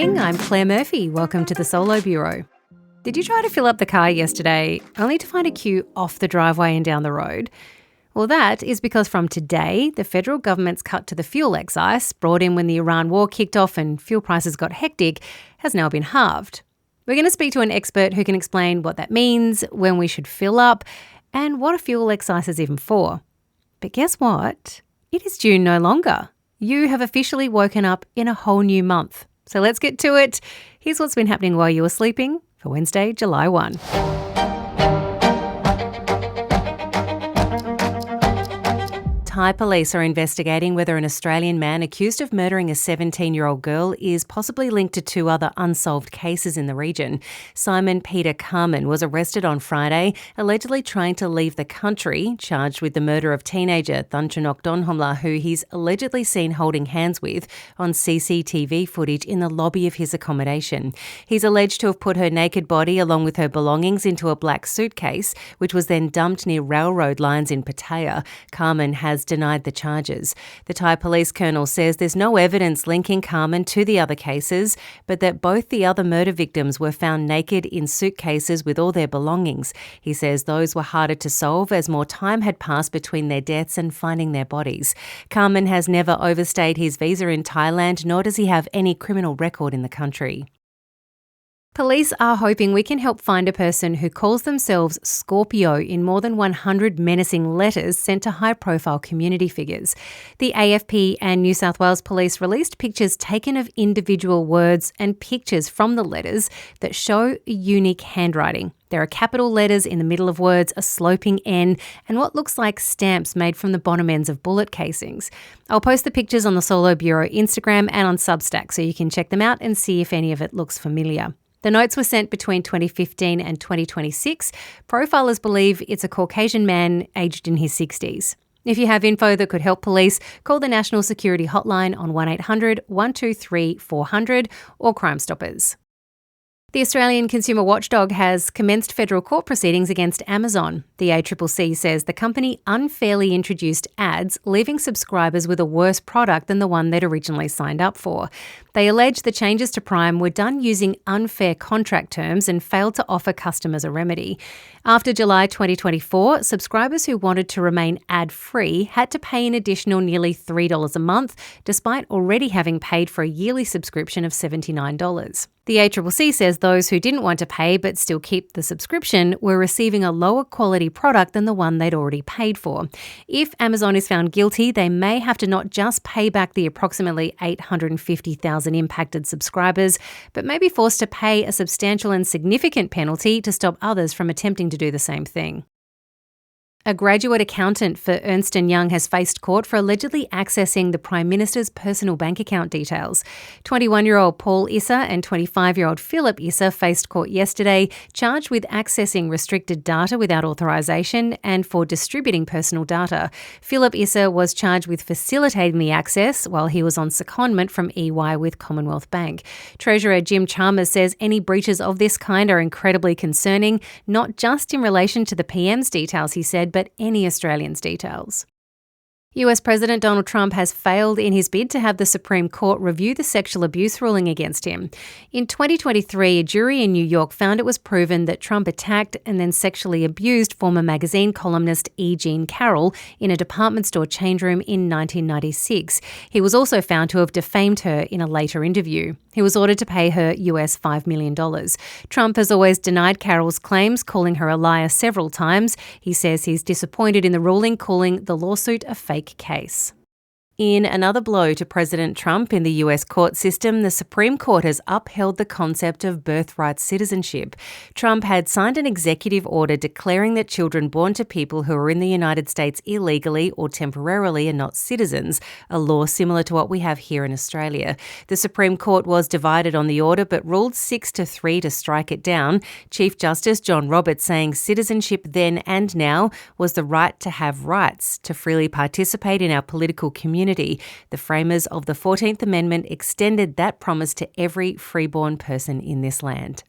morning, I'm Claire Murphy. Welcome to the Solo Bureau. Did you try to fill up the car yesterday only to find a queue off the driveway and down the road? Well, that is because from today, the federal government's cut to the fuel excise, brought in when the Iran war kicked off and fuel prices got hectic, has now been halved. We're going to speak to an expert who can explain what that means, when we should fill up, and what a fuel excise is even for. But guess what? It is June no longer. You have officially woken up in a whole new month. So let's get to it. Here's what's been happening while you were sleeping for Wednesday, July 1. Thai police are investigating whether an Australian man accused of murdering a 17-year-old girl is possibly linked to two other unsolved cases in the region. Simon Peter Carmen was arrested on Friday, allegedly trying to leave the country, charged with the murder of teenager Thantranok Donhomla, who he's allegedly seen holding hands with on CCTV footage in the lobby of his accommodation. He's alleged to have put her naked body along with her belongings into a black suitcase, which was then dumped near railroad lines in Pattaya. Carmen has denied the charges. The Thai police colonel says there's no evidence linking Carmen to the other cases, but that both the other murder victims were found naked in suitcases with all their belongings. He says those were harder to solve as more time had passed between their deaths and finding their bodies. Carmen has never overstayed his visa in Thailand, nor does he have any criminal record in the country. Police are hoping we can help find a person who calls themselves Scorpio in more than 100 menacing letters sent to high-profile community figures. The AFP and New South Wales Police released pictures taken of individual words and pictures from the letters that show unique handwriting. There are capital letters in the middle of words, a sloping N, and what looks like stamps made from the bottom ends of bullet casings. I'll post the pictures on the Solo Bureau Instagram and on Substack so you can check them out and see if any of it looks familiar. The notes were sent between 2015 and 2026. Profilers believe it's a Caucasian man aged in his 60s. If you have info that could help police, call the National Security Hotline on 1800 123 400 or Crime Stoppers. The Australian Consumer Watchdog has commenced federal court proceedings against Amazon. The ACCC says the company unfairly introduced ads, leaving subscribers with a worse product than the one they'd originally signed up for. They allege the changes to Prime were done using unfair contract terms and failed to offer customers a remedy. After July 2024, subscribers who wanted to remain ad-free had to pay an additional nearly $3 a month, despite already having paid for a yearly subscription of $79. The ACCC says those who didn't want to pay but still keep the subscription were receiving a lower quality product than the one they'd already paid for. If Amazon is found guilty, they may have to not just pay back the approximately 850,000 impacted subscribers, but may be forced to pay a substantial and significant penalty to stop others from attempting to do the same thing. A graduate accountant for Ernst & Young has faced court for allegedly accessing the Prime Minister's personal bank account details. 21-year-old Paul Issa and 25-year-old Philip Issa faced court yesterday, charged with accessing restricted data without authorisation and for distributing personal data. Philip Issa was charged with facilitating the access while he was on secondment from EY with Commonwealth Bank. Treasurer Jim Chalmers says any breaches of this kind are incredibly concerning, not just in relation to the PM's details, he said, but any Australians' details. US President Donald Trump has failed in his bid to have the Supreme Court review the sexual abuse ruling against him. In 2023, a jury in New York found it was proven that Trump attacked and then sexually abused former magazine columnist E. Jean Carroll in a department store change room in 1996. He was also found to have defamed her in a later interview. He was ordered to pay her US $5 million. Trump has always denied Carroll's claims, calling her a liar several times. He says he's disappointed in the ruling, calling the lawsuit a fake case. In another blow to President Trump in the US court system, the Supreme Court has upheld the concept of birthright citizenship. Trump had signed an executive order declaring that children born to people who are in the United States illegally or temporarily are not citizens, a law similar to what we have here in Australia. The Supreme Court was divided on the order but ruled 6-3 to strike it down. Chief Justice John Roberts saying citizenship then and now was the right to have rights, to freely participate in our political community. The framers of the 14th Amendment extended that promise to every freeborn person in this land.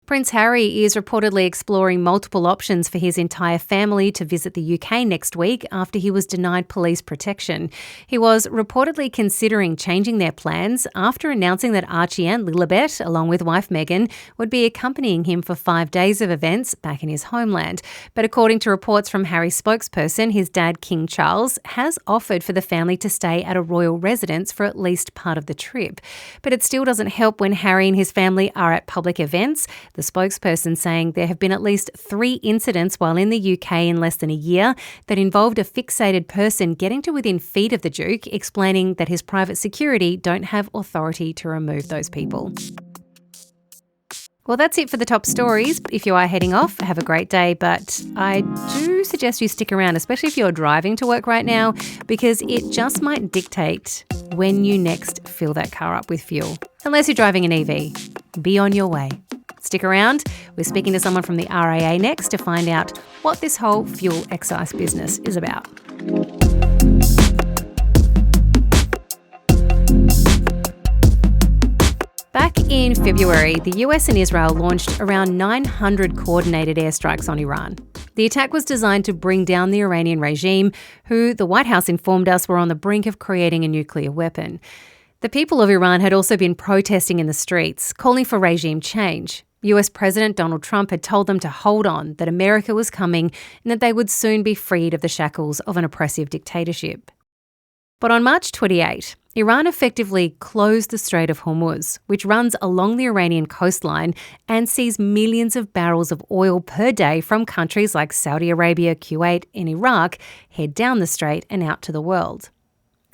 Prince Harry is reportedly exploring multiple options for his entire family to visit the UK next week after he was denied police protection. He was reportedly considering changing their plans after announcing that Archie and Lilibet, along with wife Meghan, would be accompanying him for 5 days of events back in his homeland. But according to reports from Harry's spokesperson, his dad, King Charles, has offered for the family to stay at a royal residence for at least part of the trip. But it still doesn't help when Harry and his family are at public events. The spokesperson saying there have been at least 3 incidents while in the UK in less than a year that involved a fixated person getting to within feet of the Duke, explaining that his private security don't have authority to remove those people. Well, that's it for the top stories. If you are heading off, have a great day, but I do suggest you stick around, especially if you're driving to work right now, because it just might dictate when you next fill that car up with fuel. Unless you're driving an EV, be on your way. Stick around. We're speaking to someone from the RAA next to find out what this whole fuel excise business is about. Back in February, the US and Israel launched around 900 coordinated airstrikes on Iran. The attack was designed to bring down the Iranian regime, who the White House informed us were on the brink of creating a nuclear weapon. The people of Iran had also been protesting in the streets, calling for regime change. US President Donald Trump had told them to hold on, that America was coming and that they would soon be freed of the shackles of an oppressive dictatorship. But on March 28, Iran effectively closed the Strait of Hormuz, which runs along the Iranian coastline and sees millions of barrels of oil per day from countries like Saudi Arabia, Kuwait and Iraq head down the strait and out to the world.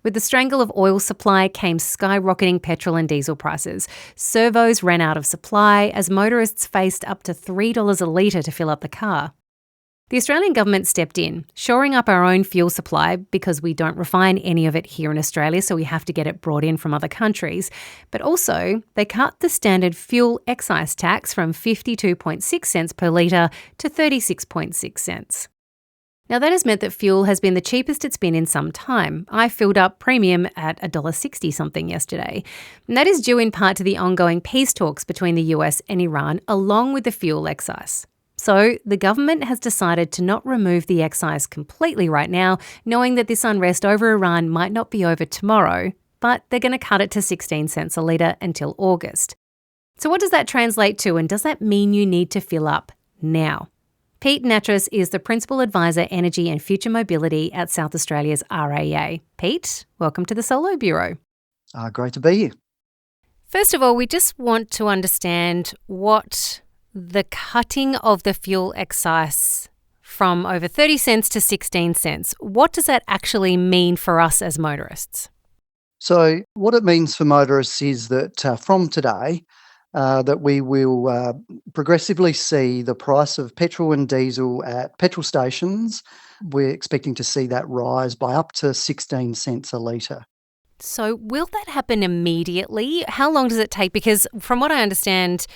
With the strangle of oil supply came skyrocketing petrol and diesel prices. Servos ran out of supply as motorists faced up to $3 a litre to fill up the car. The Australian government stepped in, shoring up our own fuel supply because we don't refine any of it here in Australia, so we have to get it brought in from other countries. But also, they cut the standard fuel excise tax from 52.6 cents per litre to 36.6 cents. Now, that has meant that fuel has been the cheapest it's been in some time. I filled up premium at $1.60 something yesterday. And that is due in part to the ongoing peace talks between the US and Iran, along with the fuel excise. So the government has decided to not remove the excise completely right now, knowing that this unrest over Iran might not be over tomorrow, but they're going to cut it to 16 cents a litre until August. So what does that translate to, and does that mean you need to fill up now? Pete Nattrass is the Principal Advisor, Energy and Future Mobility at South Australia's RAA. Pete, welcome to the Solo Bureau. Great to be here. First of all, we just want to understand what the cutting of the fuel excise from over 30 cents to 16 cents, what does that actually mean for us as motorists? So what it means for motorists is that from today, that we will progressively see the price of petrol and diesel at petrol stations. We're expecting to see that rise by up to 16 cents a litre. So will that happen immediately? How long does it take? Because from what I understand,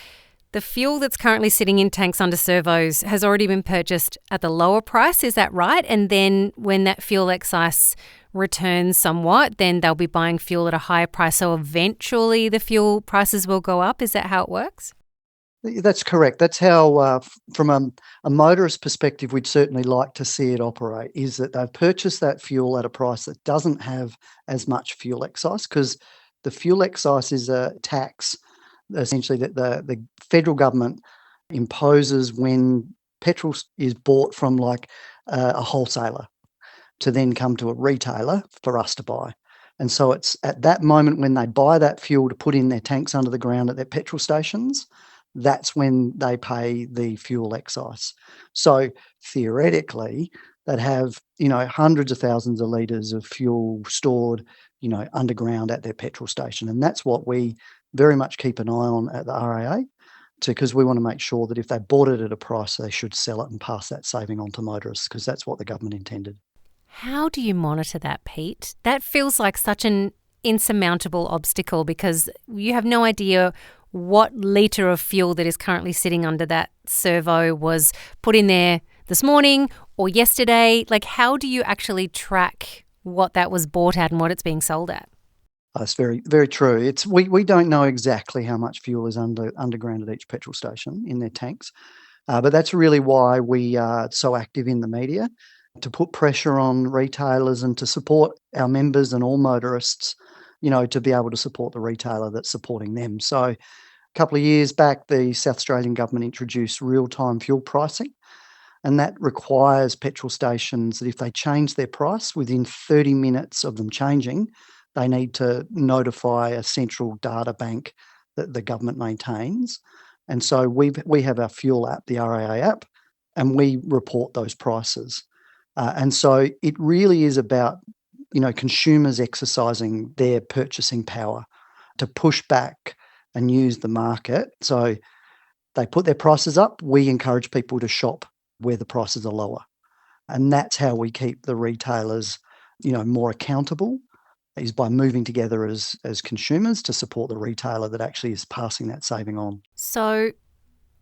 the fuel that's currently sitting in tanks under servos has already been purchased at the lower price, is that right? And then when that fuel excise returns somewhat, then they'll be buying fuel at a higher price. So eventually the fuel prices will go up. Is that how it works? That's correct. That's how, from a motorist perspective, we'd certainly like to see it operate, is that they've purchased that fuel at a price that doesn't have as much fuel excise, because the fuel excise is a tax, essentially, that the federal government imposes when petrol is bought from like a wholesaler to then come to a retailer for us to buy. And so it's at that moment when they buy that fuel to put in their tanks under the ground at their petrol stations, that's when they pay the fuel excise. So theoretically, they'd have, hundreds of thousands of litres of fuel stored, underground at their petrol station. And that's what we very much keep an eye on at the RAA, because we want to make sure that if they bought it at a price, they should sell it and pass that saving on to motorists, because that's what the government intended. How do you monitor that, Pete? That feels like such an insurmountable obstacle, because you have no idea what litre of fuel that is currently sitting under that servo was put in there this morning or yesterday. Like, how do you actually track what that was bought at and what it's being sold at? That's very, very true. We don't know exactly how much fuel is underground at each petrol station in their tanks, but that's really why we are so active in the media, to put pressure on retailers and to support our members and all motorists, to be able to support the retailer that's supporting them. So a couple of years back, the South Australian government introduced real-time fuel pricing, and that requires petrol stations that if they change their price within 30 minutes of them changing, they need to notify a central data bank that the government maintains. And so we have our fuel app, the RAA app, and we report those prices. And so it really is about, consumers exercising their purchasing power to push back and use the market. So they put their prices up, we encourage people to shop where the prices are lower. And that's how we keep the retailers, more accountable, is by moving together as consumers to support the retailer that actually is passing that saving on. So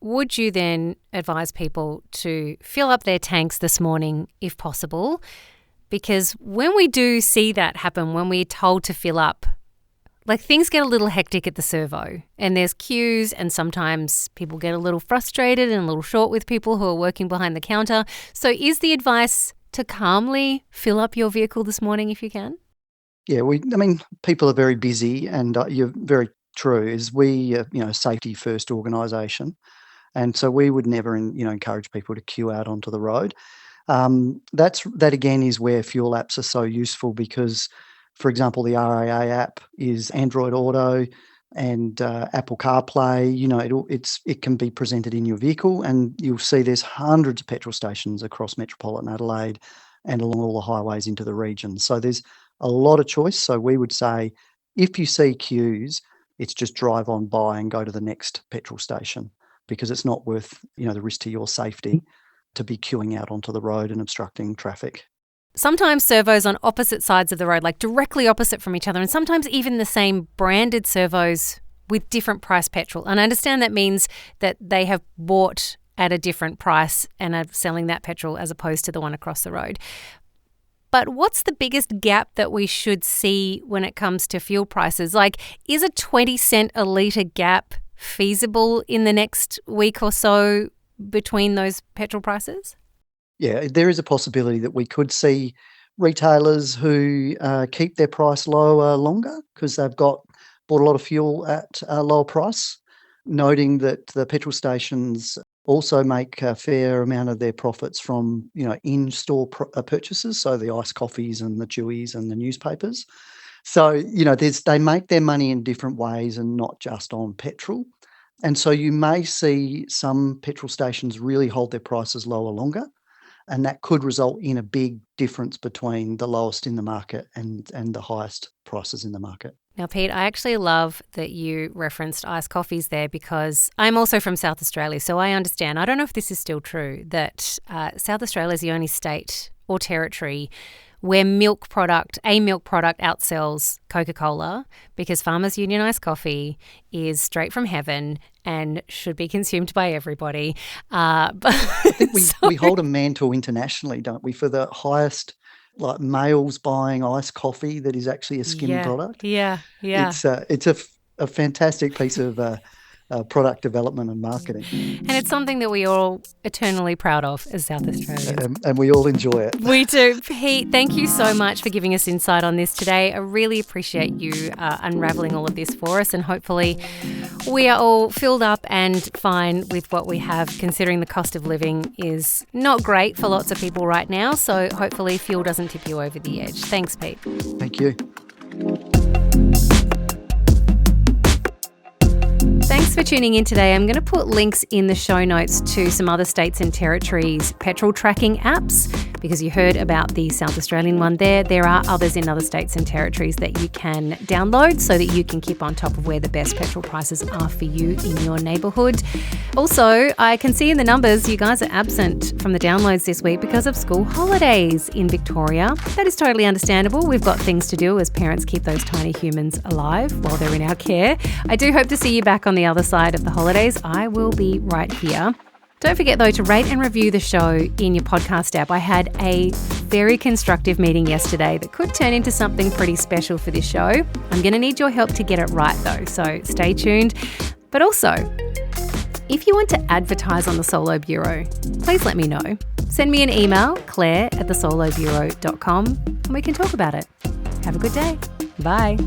would you then advise people to fill up their tanks this morning if possible? Because when we do see that happen, when we're told to fill up, things get a little hectic at the servo and there's queues, and sometimes people get a little frustrated and a little short with people who are working behind the counter. So is the advice to calmly fill up your vehicle this morning if you can? Yeah, people are very busy, and you're very true. Is we, safety first organisation, and so we would never, encourage people to queue out onto the road. That again is where fuel apps are so useful because, for example, the RAA app is Android Auto and Apple CarPlay. It can be presented in your vehicle, and you'll see there's hundreds of petrol stations across metropolitan Adelaide and along all the highways into the region. So there's a lot of choice. So we would say if you see queues, it's just drive on by and go to the next petrol station, because it's not worth, the risk to your safety to be queuing out onto the road and obstructing traffic. Sometimes servos on opposite sides of the road, directly opposite from each other, and sometimes even the same branded servos with different price petrol. And I understand that means that they have bought at a different price and are selling that petrol as opposed to the one across the road. But what's the biggest gap that we should see when it comes to fuel prices? Is a 20 cent a litre gap feasible in the next week or so between those petrol prices? Yeah, there is a possibility that we could see retailers who keep their price lower longer because they've bought a lot of fuel at a lower price, noting that the petrol stations also make a fair amount of their profits from, in-store purchases, so the iced coffees and the chewies and the newspapers. So, they make their money in different ways and not just on petrol. And so you may see some petrol stations really hold their prices lower longer, and that could result in a big difference between the lowest in the market and the highest prices in the market. Now, Pete, I actually love that you referenced iced coffees there because I'm also from South Australia, so I understand. I don't know if this is still true, that South Australia is the only state or territory where a milk product outsells Coca-Cola, because Farmers Union iced coffee is straight from heaven and should be consumed by everybody. I think we hold a mantle internationally, don't we, for the highest, males buying iced coffee that is actually a skim product. Yeah. It's a fantastic piece of product development and marketing. And it's something that we are all eternally proud of as South Australians. And we all enjoy it. We do. Pete, thank you so much for giving us insight on this today. I really appreciate you unravelling all of this for us, and hopefully we are all filled up and fine with what we have, considering the cost of living is not great for lots of people right now. So hopefully fuel doesn't tip you over the edge. Thanks, Pete. Thank you. Thanks for tuning in today. I'm going to put links in the show notes to some other states and territories' petrol tracking apps, because you heard about the South Australian one there. There are others in other states and territories that you can download so that you can keep on top of where the best petrol prices are for you in your neighbourhood. Also, I can see in the numbers you guys are absent from the downloads this week because of school holidays in Victoria. That is totally understandable. We've got things to do as parents keep those tiny humans alive while they're in our care. I do hope to see you back on the other side of the holidays. I will be right here. Don't forget, though, to rate and review the show in your podcast app. I had a very constructive meeting yesterday that could turn into something pretty special for this show. I'm going to need your help to get it right, though, so stay tuned. But also, if you want to advertise on the Solo Bureau, please let me know. Send me an email, claire@thesolobureau.com, and we can talk about it. Have a good day. Bye.